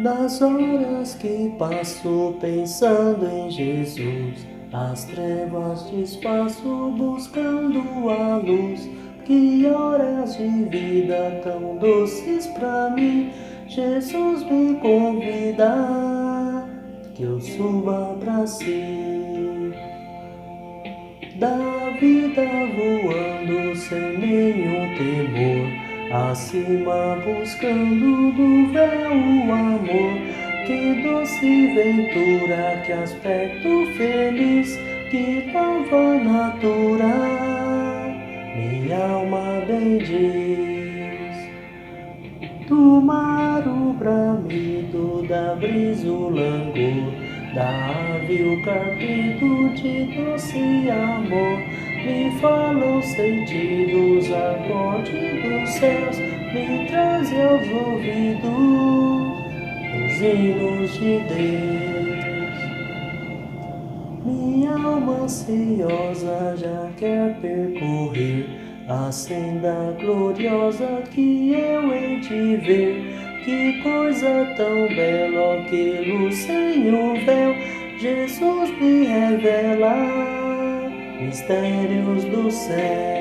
Nas horas que passo pensando em Jesus, as trevas despaço buscando a luz. Que horas de vida tão doces pra mim, Jesus me convida, que eu suba pra si. Da vida voando sem nenhum temor, acima buscando do véu o amor. Que doce ventura, que aspecto feliz, que nova natura, minha alma bendiz. Do mar o bramido, da brisa o langor, da ave o carpito de doce amor, me falam sentidos, acorde dos céus, me trazem aos ouvidos os hinos de Deus. Minha alma ansiosa já quer percorrer a senda gloriosa que eu hei de ver. Que coisa tão bela, que luz sem o véu, Jesus me revela, mistérios do céu.